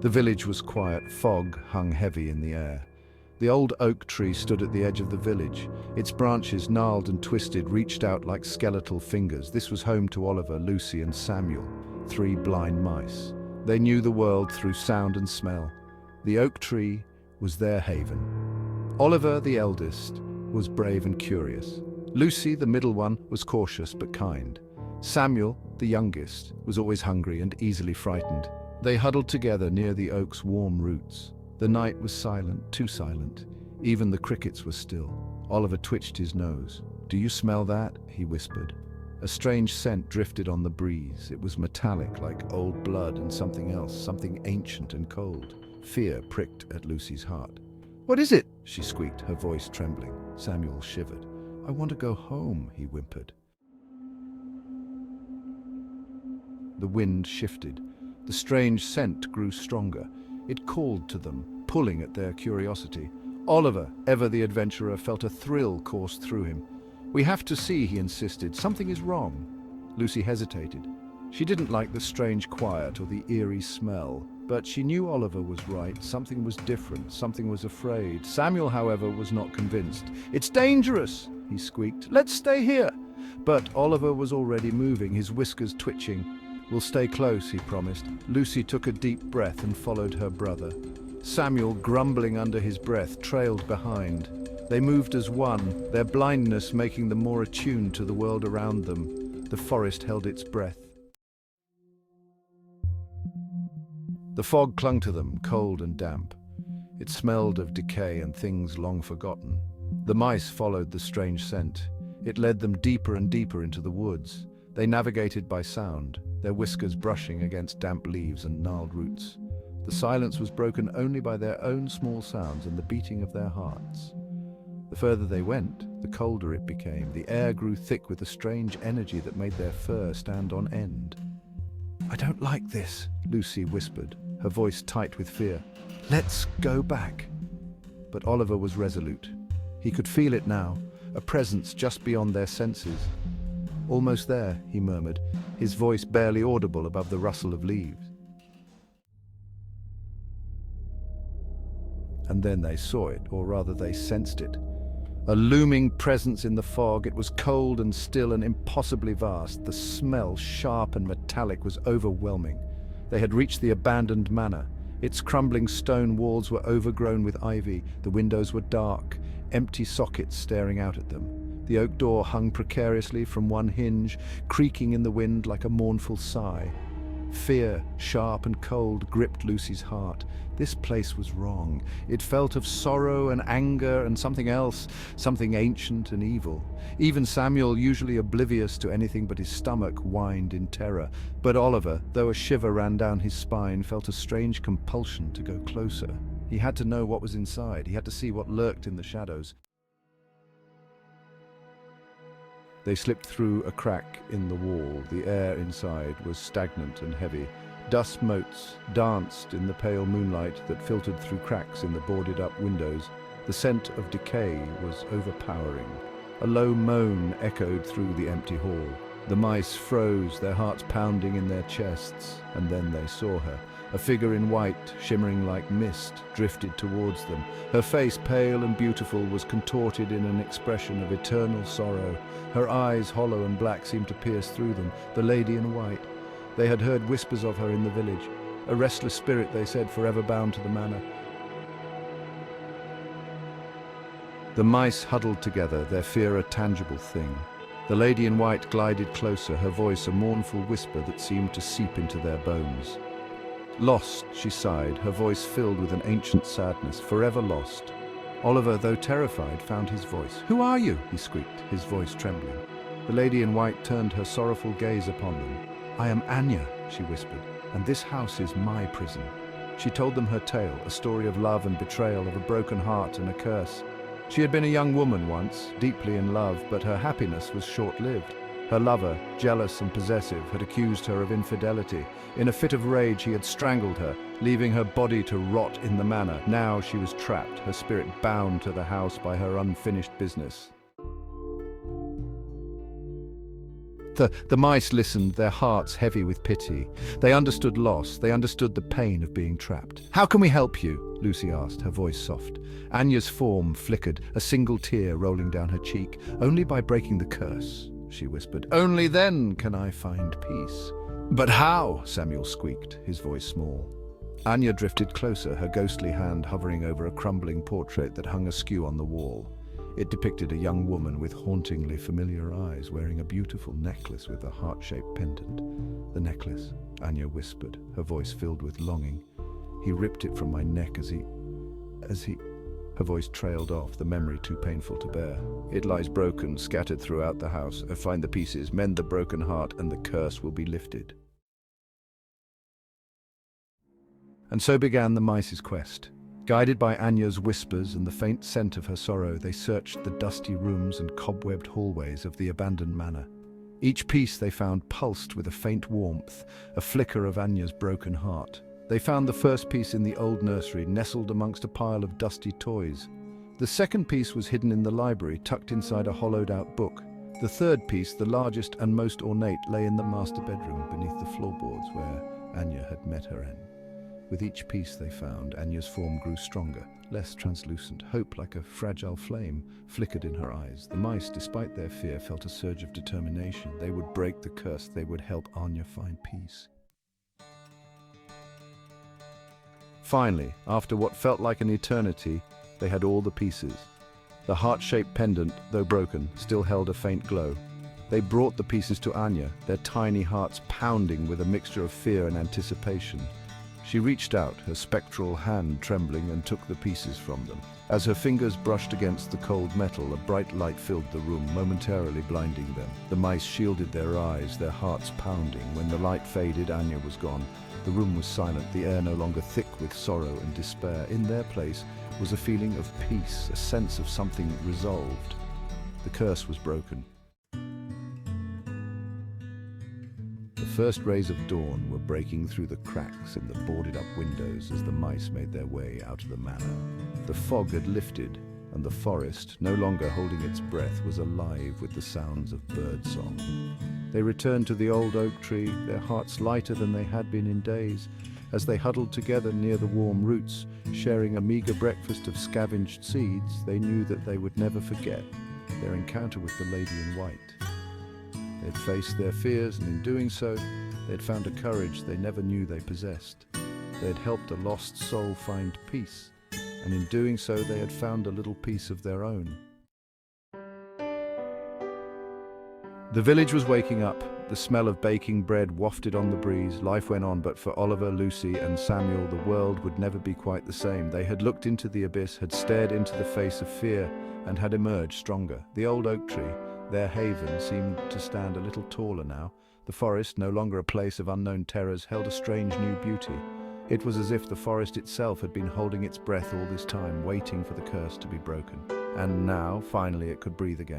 The village was quiet, fog hung heavy in the air. The old oak tree stood at the edge of the village. Its branches, gnarled and twisted, reached out like skeletal fingers. This was home to Oliver, Lucy and Samuel, three blind mice. They knew the world through sound and smell. The oak tree was their haven. Oliver, the eldest, was brave and curious. Lucy, the middle one, was cautious but kind. Samuel, the youngest, was always hungry and easily frightened. They huddled together near the oak's warm roots. The night was silent, too silent. Even the crickets were still. Oliver twitched his nose. "Do you smell that?" he whispered. A strange scent drifted on the breeze. It was metallic, like old blood and something else, something ancient and cold. Fear pricked at Lucy's heart. "What is it?" she squeaked, her voice trembling. Samuel shivered. "I want to go home," he whimpered. The wind shifted. The strange scent grew stronger. It called to them, pulling at their curiosity. Oliver, ever the adventurer, felt a thrill course through him. "We have to see," he insisted. "Something is wrong." Lucy hesitated. She didn't like the strange quiet or the eerie smell, but she knew Oliver was right. Something was different, something was afraid. Samuel, however, was not convinced. "It's dangerous," he squeaked. "Let's stay here." But Oliver was already moving, his whiskers twitching. "We'll stay close," he promised. Lucy took a deep breath and followed her brother. Samuel, grumbling under his breath, trailed behind. They moved as one, their blindness making them more attuned to the world around them. The forest held its breath. The fog clung to them, cold and damp. It smelled of decay and things long forgotten. The mice followed the strange scent. It led them deeper and deeper into the woods. They navigated by sound, their whiskers brushing against damp leaves and gnarled roots. The silence was broken only by their own small sounds and the beating of their hearts. The further they went, the colder it became. The air grew thick with a strange energy that made their fur stand on end. "I don't like this," Lucy whispered, her voice tight with fear. "Let's go back." But Oliver was resolute. He could feel it now, a presence just beyond their senses. "Almost there," he murmured, his voice barely audible above the rustle of leaves. And then they saw it, or rather they sensed it. A looming presence in the fog. It was cold and still and impossibly vast. The smell, sharp and metallic, was overwhelming. They had reached the abandoned manor. Its crumbling stone walls were overgrown with ivy. The windows were dark, empty sockets staring out at them. The oak door hung precariously from one hinge, creaking in the wind like a mournful sigh. Fear, sharp and cold, gripped Lucy's heart. This place was wrong. It felt of sorrow and anger and something else, something ancient and evil. Even Samuel, usually oblivious to anything but his stomach, whined in terror. But Oliver, though a shiver ran down his spine, felt a strange compulsion to go closer. He had to know what was inside. He had to see what lurked in the shadows. They slipped through a crack in the wall. The air inside was stagnant and heavy. Dust motes danced in the pale moonlight that filtered through cracks in the boarded-up windows. The scent of decay was overpowering. A low moan echoed through the empty hall. The mice froze, their hearts pounding in their chests, and then they saw her. A figure in white, shimmering like mist, drifted towards them. Her face, pale and beautiful, was contorted in an expression of eternal sorrow. Her eyes, hollow and black, seemed to pierce through them. The lady in white. They had heard whispers of her in the village. A restless spirit, they said, forever bound to the manor. The mice huddled together, their fear a tangible thing. The lady in white glided closer, her voice a mournful whisper that seemed to seep into their bones. "Lost," she sighed, her voice filled with an ancient sadness, "forever lost." Oliver, though terrified, found his voice. "Who are you?" he squeaked, his voice trembling. The lady in white turned her sorrowful gaze upon them. "I am Anya," she whispered, "and this house is my prison." She told them her tale, a story of love and betrayal, of a broken heart and a curse. She had been a young woman once, deeply in love, but her happiness was short-lived. Her lover, jealous and possessive, had accused her of infidelity. In a fit of rage, he had strangled her, leaving her body to rot in the manor. Now she was trapped, her spirit bound to the house by her unfinished business. The mice listened, their hearts heavy with pity. They understood loss, they understood the pain of being trapped. "How can we help you?" Lucy asked, her voice soft. Anya's form flickered, a single tear rolling down her cheek. "Only by breaking the curse," she whispered. "Only then can I find peace." "But how?" Samuel squeaked, his voice small. Anya drifted closer, her ghostly hand hovering over a crumbling portrait that hung askew on the wall. It depicted a young woman with hauntingly familiar eyes, wearing a beautiful necklace with a heart-shaped pendant. "The necklace," Anya whispered, her voice filled with longing. "He ripped it from my neck as he... Her voice trailed off, the memory too painful to bear. "It lies broken, scattered throughout the house. Find the pieces, mend the broken heart, and the curse will be lifted." And so began the mice's quest. Guided by Anya's whispers and the faint scent of her sorrow, they searched the dusty rooms and cobwebbed hallways of the abandoned manor. Each piece they found pulsed with a faint warmth, a flicker of Anya's broken heart. They found the first piece in the old nursery, nestled amongst a pile of dusty toys. The second piece was hidden in the library, tucked inside a hollowed-out book. The third piece, the largest and most ornate, lay in the master bedroom beneath the floorboards where Anya had met her end. With each piece they found, Anya's form grew stronger, less translucent. Hope, like a fragile flame, flickered in her eyes. The mice, despite their fear, felt a surge of determination. They would break the curse. They would help Anya find peace. Finally, after what felt like an eternity, they had all the pieces. The heart-shaped pendant, though broken, still held a faint glow. They brought the pieces to Anya, their tiny hearts pounding with a mixture of fear and anticipation. She reached out, her spectral hand trembling, and took the pieces from them. As her fingers brushed against the cold metal, a bright light filled the room, momentarily blinding them. The mice shielded their eyes, their hearts pounding. When the light faded, Anya was gone. The room was silent, the air no longer thick with sorrow and despair. In their place was a feeling of peace, a sense of something resolved. The curse was broken. The first rays of dawn were breaking through the cracks in the boarded-up windows as the mice made their way out of the manor. The fog had lifted, and the forest, no longer holding its breath, was alive with the sounds of birdsong. They returned to the old oak tree, their hearts lighter than they had been in days. As they huddled together near the warm roots, sharing a meager breakfast of scavenged seeds, they knew that they would never forget their encounter with the lady in white. They had faced their fears, and in doing so, they had found a courage they never knew they possessed. They had helped a lost soul find peace, and in doing so, they had found a little piece of their own. The village was waking up. The smell of baking bread wafted on the breeze. Life went on, but for Oliver, Lucy, and Samuel, the world would never be quite the same. They had looked into the abyss, had stared into the face of fear, and had emerged stronger. The old oak tree, their haven, seemed to stand a little taller now. The forest, no longer a place of unknown terrors, held a strange new beauty. It was as if the forest itself had been holding its breath all this time, waiting for the curse to be broken. And now, finally, it could breathe again.